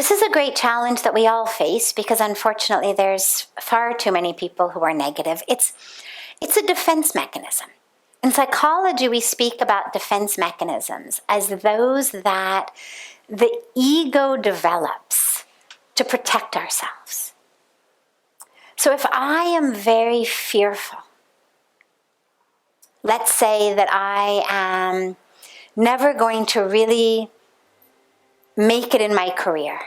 This is a great challenge that we all face because unfortunately there's far too many people who are negative. It's a defense mechanism. In psychology, we speak about defense mechanisms as those that the ego develops to protect ourselves. So if I am very fearful, let's say that I am never going to really make it in my career,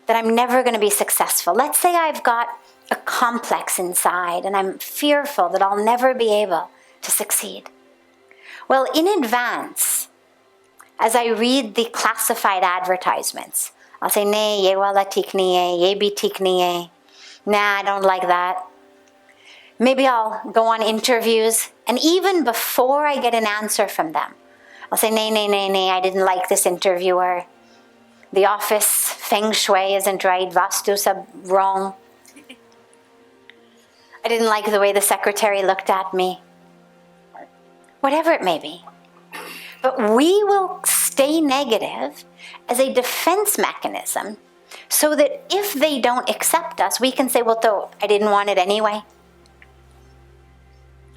that I'm never going to be successful. Let's say I've got a complex inside and I'm fearful that I'll never be able to succeed. Well, in advance, as I read the classified advertisements, I'll say, "Nee, ye wala tik niye, ye bi tik niye. Nah, I don't like that." Maybe I'll go on interviews, and even before I get an answer from them, I'll say, "Nee, I didn't like this interviewer. The office feng shui isn't right, vastu sab wrong. I didn't like the way the secretary looked at me." Whatever it may be. But we will stay negative as a defense mechanism so that if they don't accept us, we can say, "Well, though, I didn't want it anyway.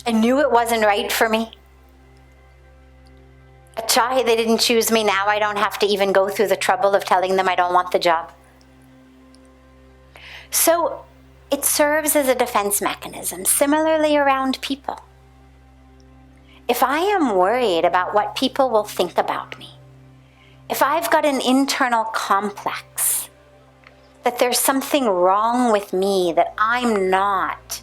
I knew it wasn't right for me. Achai, they didn't choose me. Now I don't have to even go through the trouble of telling them I don't want the job." So it serves as a defense mechanism. Similarly around people. If I am worried about what people will think about me, if I've got an internal complex that there's something wrong with me, that I'm not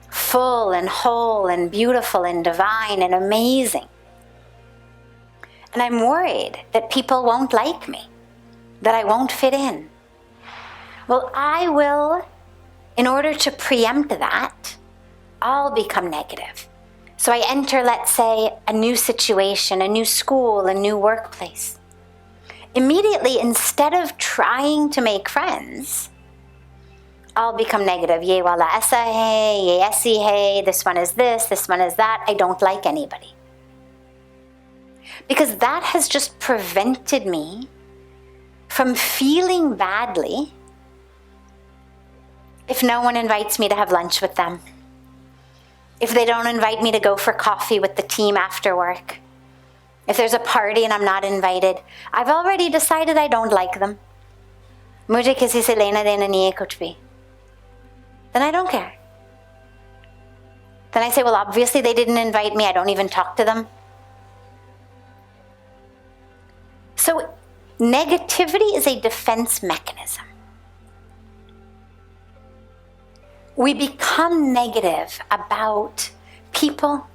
full and whole and beautiful and divine and amazing, and I'm worried that people won't like me, that I won't fit in, well, I will, in order to preempt that, I'll become negative. So I enter, let's say, a new situation, a new school, a new workplace. Immediately, instead of trying to make friends, I'll become negative. Ye wala esa hai, ye esi hai, this one is this one is that. I don't like anybody. Because that has just prevented me from feeling badly if no one invites me to have lunch with them, if they don't invite me to go for coffee with the team after work, if there's a party and I'm not invited. I've already decided I don't like them. Mujhe kisi se lena dena nahi hai kuch bhi. Then I don't care. Then I say, well, obviously they didn't invite me. I don't even talk to them. So negativity is a defense mechanism. We become negative about people,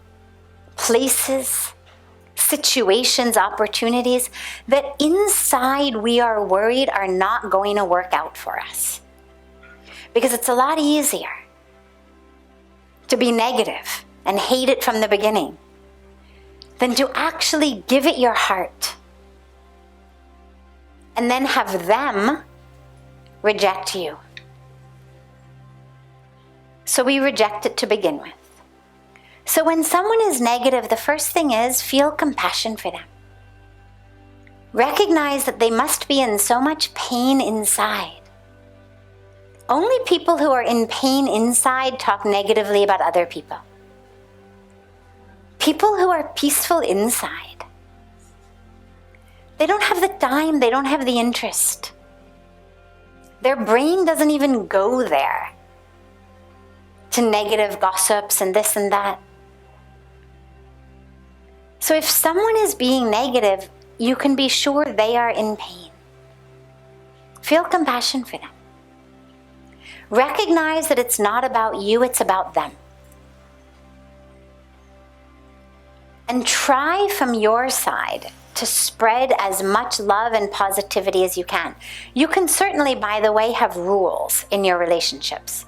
places, situations, opportunities that inside we are worried are not going to work out for us. Because it's a lot easier to be negative and hate it from the beginning than to actually give it your heart and then have them reject you. So we reject it to begin with. So when someone is negative, the first thing is feel compassion for them. Recognize that they must be in so much pain inside. Only people who are in pain inside talk negatively about other people. People who are peaceful inside, they don't have the time, they don't have the interest. Their brain doesn't even go there to negative gossips and this and that. So if someone is being negative, you can be sure they are in pain. Feel compassion for them. Recognize that it's not about you, it's about them. And try from your side to spread as much love and positivity as you can. You can certainly, by the way, have rules in your relationships.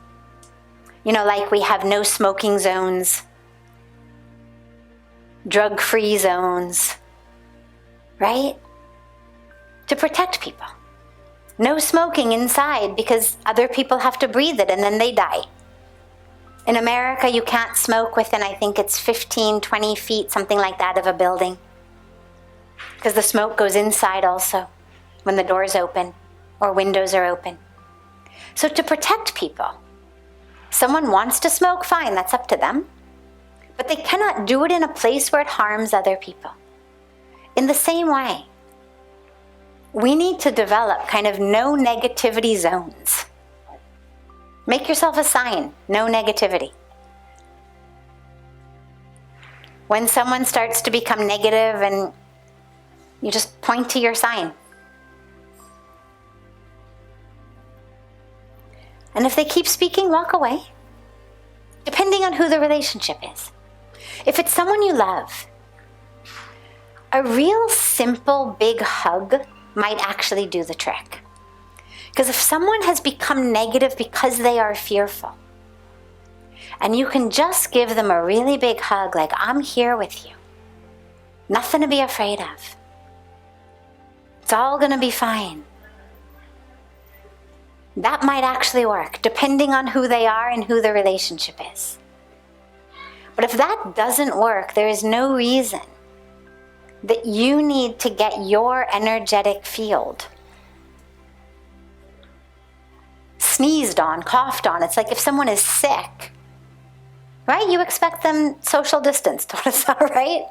You know, like we have no smoking zones, drug-free zones, right? To protect people. No smoking inside because other people have to breathe it and then they die. In America, you can't smoke within, I think it's 15, 20 feet, something like that, of a building, because the smoke goes inside also. when the door's open or windows are open. So to protect people, someone wants to smoke, fine, that's up to them. But they cannot do it in a place where it harms other people. In the same way, we need to develop kind of no negativity zones. Make yourself a sign, no negativity. When someone starts to become negative, and you just point to your sign. And if they keep speaking, walk away, depending on who the relationship is. If it's someone you love, a real simple big hug might actually do the trick. Because if someone has become negative because they are fearful, and you can just give them a really big hug, like, I'm here with you. Nothing to be afraid of. It's all going to be fine. That might actually work, depending on who they are and who the relationship is. But if that doesn't work, there is no reason that you need to get your energetic field sneezed on, coughed on. It's like if someone is sick, right? You expect them social distanced, right?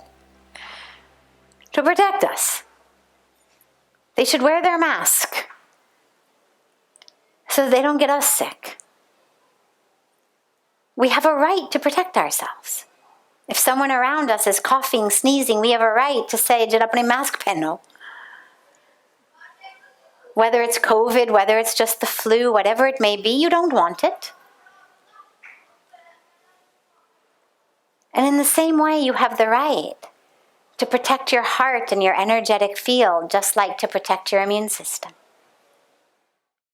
To protect us. They should wear their mask so they don't get us sick. We have a right to protect ourselves. If someone around us is coughing, sneezing, we have a right to say, "Jad apne mask pehno." Whether it's COVID, whether it's just the flu, whatever it may be, you don't want it. And in the same way, you have the right to protect your heart and your energetic field, just like to protect your immune system.